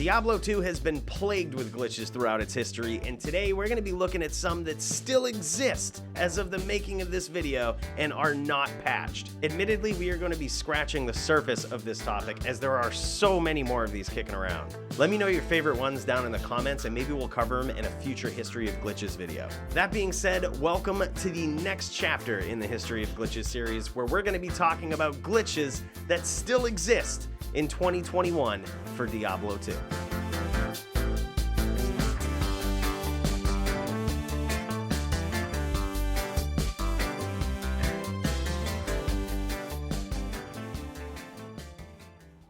Diablo 2 has been plagued with glitches throughout its history, and today we're going to be looking at some that still exist as of the making of this video and are not patched. Admittedly, we are going to be scratching the surface of this topic as there are so many more of these kicking around. Let me know your favorite ones down in the comments and maybe we'll cover them in a future History of Glitches video. That being said, welcome to the next chapter in the History of Glitches series, where we're going to be talking about glitches that still exist in 2021 for Diablo 2.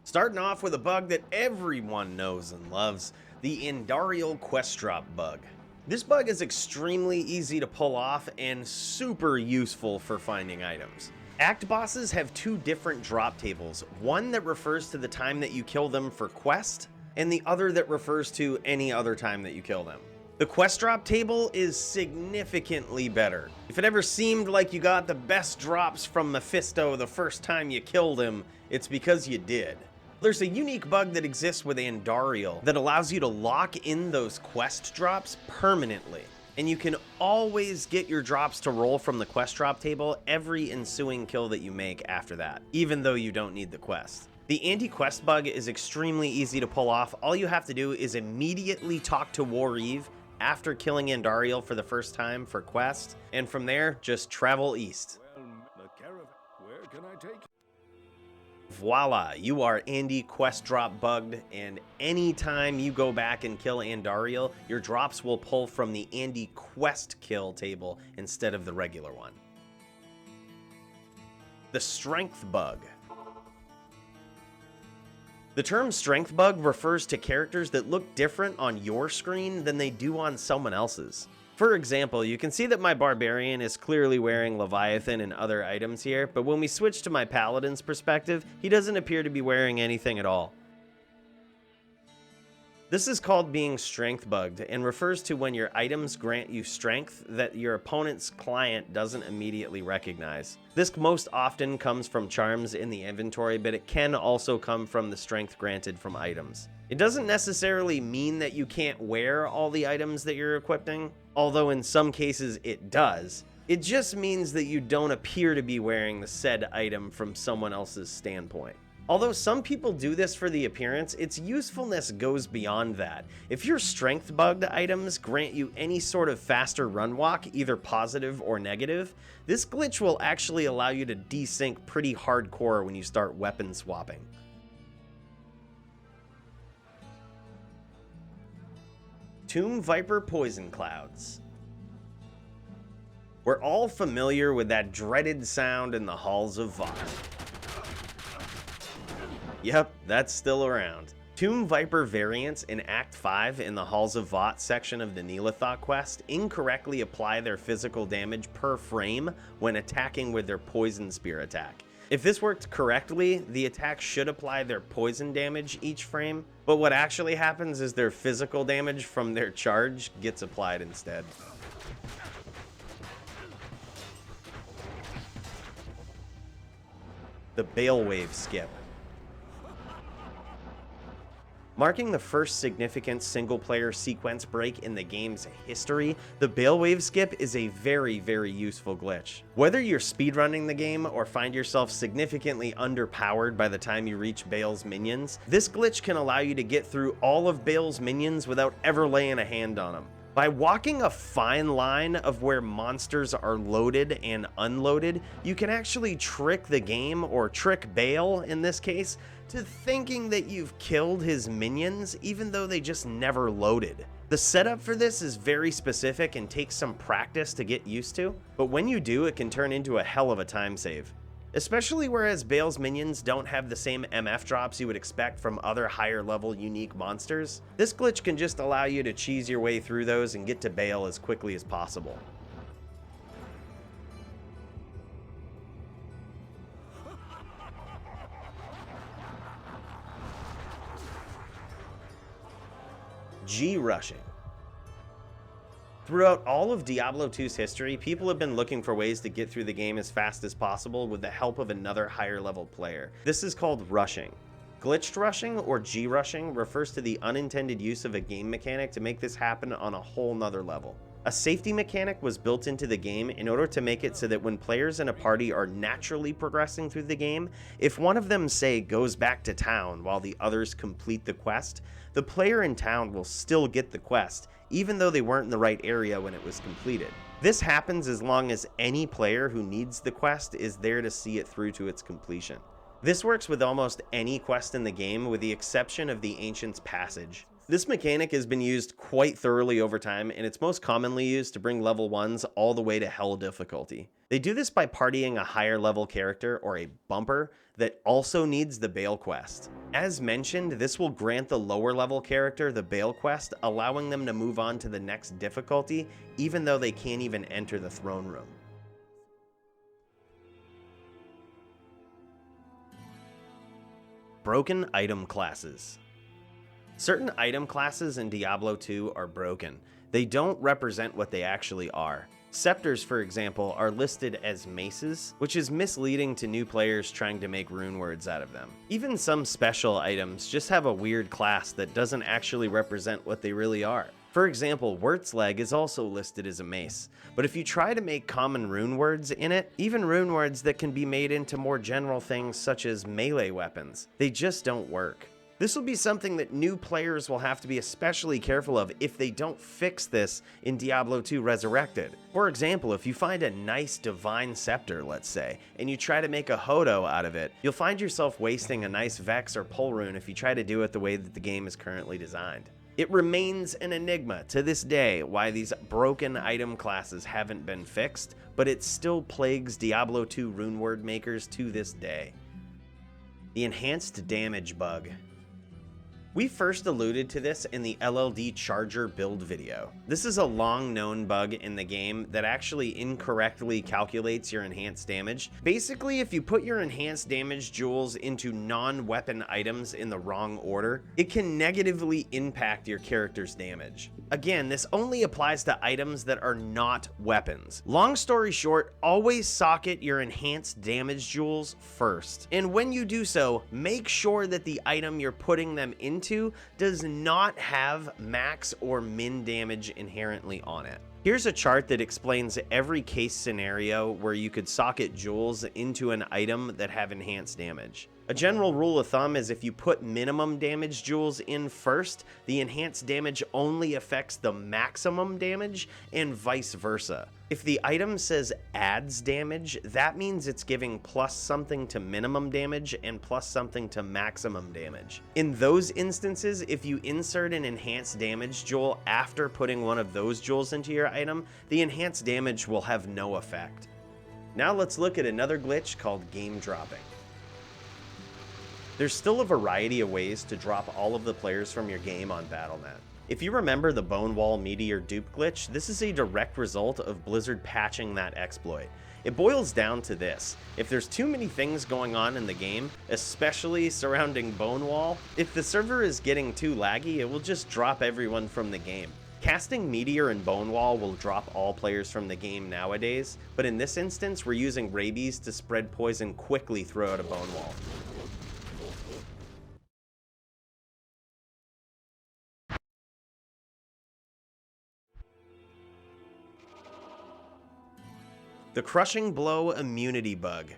Starting off with a bug that everyone knows and loves, the Andariel Quest Bug. This bug is extremely easy to pull off and super useful for finding items. Act bosses have two different drop tables, one that refers to the time that you kill them for quest, and the other that refers to any other time that you kill them. The quest drop table is significantly better. If it ever seemed like you got the best drops from Mephisto the first time you killed him, it's because you did. There's a unique bug that exists with Andariel that allows you to lock in those quest drops permanently. And you can always get your drops to roll from the quest drop table every ensuing kill that you make after that, even though you don't need the quest. The anti-quest bug is extremely easy to pull off. All you have to do is immediately talk to War Eve after killing Andariel for the first time for quest, and from there, just travel east. Well, the caravan, where can I take you? Voila, you are Andy Quest Drop bugged, and anytime you go back and kill Andariel, your drops will pull from the Andy Quest kill table instead of the regular one. The Strength Bug. The term Strength Bug refers to characters that look different on your screen than they do on someone else's. For example, you can see that my Barbarian is clearly wearing Leviathan and other items here, but when we switch to my Paladin's perspective, he doesn't appear to be wearing anything at all. This is called being strength bugged and refers to when your items grant you strength that your opponent's client doesn't immediately recognize. This most often comes from charms in the inventory, but it can also come from the strength granted from items. It doesn't necessarily mean that you can't wear all the items that you're equipping, although in some cases it does. It just means that you don't appear to be wearing the said item from someone else's standpoint. Although some people do this for the appearance, its usefulness goes beyond that. If your strength bugged items grant you any sort of faster run walk, either positive or negative, this glitch will actually allow you to desync pretty hardcore when you start weapon swapping. Tomb Viper Poison Clouds. We're all familiar with that dreaded sound in the halls of Vought. Yep, that's still around. Tomb Viper variants in Act 5 in the Halls of Vought section of the Neelathot quest incorrectly apply their physical damage per frame when attacking with their Poison Spear attack. If this worked correctly, the attack should apply their poison damage each frame, but what actually happens is their physical damage from their charge gets applied instead. The Baal Wave Skip. Marking the first significant single-player sequence break in the game's history, the Baal Wave Skip is a very, very useful glitch. Whether you're speedrunning the game or find yourself significantly underpowered by the time you reach Baal's minions, this glitch can allow you to get through all of Baal's minions without ever laying a hand on them. By walking a fine line of where monsters are loaded and unloaded, you can actually trick the game, or trick Baal in this case, to thinking that you've killed his minions even though they just never loaded. The setup for this is very specific and takes some practice to get used to, but when you do, it can turn into a hell of a time save. Especially whereas Baal's minions don't have the same MF drops you would expect from other higher level unique monsters, this glitch can just allow you to cheese your way through those and get to Baal as quickly as possible. G-rushing. Throughout all of Diablo 2's history, people have been looking for ways to get through the game as fast as possible with the help of another higher level player. This is called rushing. Glitched rushing, or G-rushing, refers to the unintended use of a game mechanic to make this happen on a whole nother level. A safety mechanic was built into the game in order to make it so that when players in a party are naturally progressing through the game, if one of them, say, goes back to town while the others complete the quest, the player in town will still get the quest, even though they weren't in the right area when it was completed. This happens as long as any player who needs the quest is there to see it through to its completion. This works with almost any quest in the game with the exception of the Ancient's Passage. This mechanic has been used quite thoroughly over time, and it's most commonly used to bring level 1s all the way to hell difficulty. They do this by partying a higher level character, or a bumper, that also needs the Baal quest. As mentioned, this will grant the lower level character the Baal quest, allowing them to move on to the next difficulty, even though they can't even enter the throne room. Broken item classes. Certain item classes in Diablo 2 are broken. They don't represent what they actually are. Scepters, for example, are listed as maces, which is misleading to new players trying to make rune words out of them. Even some special items just have a weird class that doesn't actually represent what they really are. For example, Wurt's Leg is also listed as a mace, but if you try to make common rune words in it, even rune words that can be made into more general things such as melee weapons, they just don't work. This will be something that new players will have to be especially careful of if they don't fix this in Diablo 2 Resurrected. For example, if you find a nice divine scepter, let's say, and you try to make a Hodo out of it, you'll find yourself wasting a nice Vex or Pull rune if you try to do it the way that the game is currently designed. It remains an enigma to this day why these broken item classes haven't been fixed, but it still plagues Diablo 2 rune word makers to this day. The enhanced damage bug. We first alluded to this in the LLD Charger build video. This is a long-known bug in the game that actually incorrectly calculates your enhanced damage. Basically, if you put your enhanced damage jewels into non-weapon items in the wrong order, it can negatively impact your character's damage. Again, this only applies to items that are not weapons. Long story short, always socket your enhanced damage jewels first. And when you do so, make sure that the item you're putting them into does not have max or min damage inherently on it. Here's a chart that explains every case scenario where you could socket jewels into an item that have enhanced damage. A general rule of thumb is if you put minimum damage jewels in first, the enhanced damage only affects the maximum damage and vice versa. If the item says adds damage, that means it's giving plus something to minimum damage and plus something to maximum damage. In those instances, if you insert an enhanced damage jewel after putting one of those jewels into your item, the enhanced damage will have no effect. Now let's look at another glitch called game dropping. There's still a variety of ways to drop all of the players from your game on Battle.net. If you remember the Bone Wall Meteor dupe glitch, this is a direct result of Blizzard patching that exploit. It boils down to this: if there's too many things going on in the game, especially surrounding Bone Wall, if the server is getting too laggy, it will just drop everyone from the game. Casting Meteor and Bone Wall will drop all players from the game nowadays, but in this instance, we're using rabies to spread poison quickly throughout a Bone Wall. The Crushing Blow immunity bug.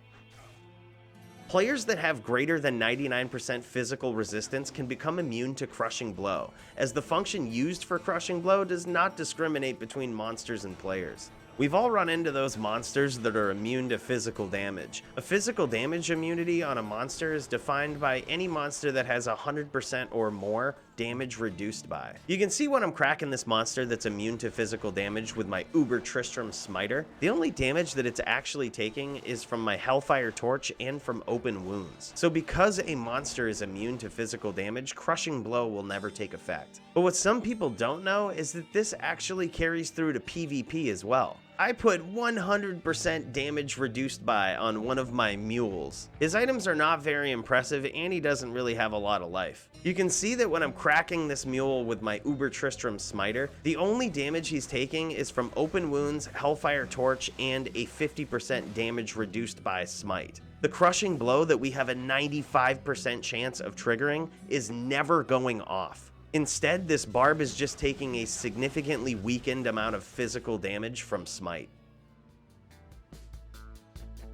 Players that have greater than 99% physical resistance can become immune to Crushing Blow, as the function used for Crushing Blow does not discriminate between monsters and players. We've all run into those monsters that are immune to physical damage. A physical damage immunity on a monster is defined by any monster that has 100% or more damage reduced by. You can see when I'm cracking this monster that's immune to physical damage with my Uber Tristram Smiter. The only damage that it's actually taking is from my Hellfire Torch and from open wounds. So because a monster is immune to physical damage, Crushing Blow will never take effect. But what some people don't know is that this actually carries through to PvP as well. I put 100% damage reduced by on one of my mules. His items are not very impressive and he doesn't really have a lot of life. You can see that when I'm cracking this mule with my Uber Tristram Smiter, the only damage he's taking is from open wounds, Hellfire Torch, and a 50% damage reduced by Smite. The crushing blow that we have a 95% chance of triggering is never going off. Instead, this barb is just taking a significantly weakened amount of physical damage from Smite.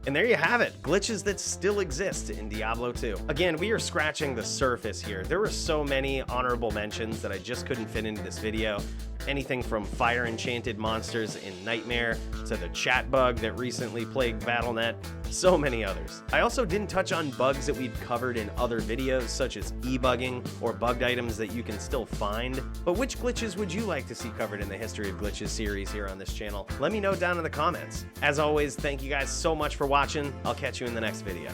And there you have it, glitches that still exist in Diablo 2. Again, we are scratching the surface here. There were so many honorable mentions that I just couldn't fit into this video. Anything from fire enchanted monsters in Nightmare to the chat bug that recently plagued Battle.net, so many others. I also didn't touch on bugs that we've covered in other videos, such as e-bugging or bugged items that you can still find. But which glitches would you like to see covered in the History of Glitches series here on this channel? Let me know down in the comments. As always, thank you guys so much for watching. I'll catch you in the next video.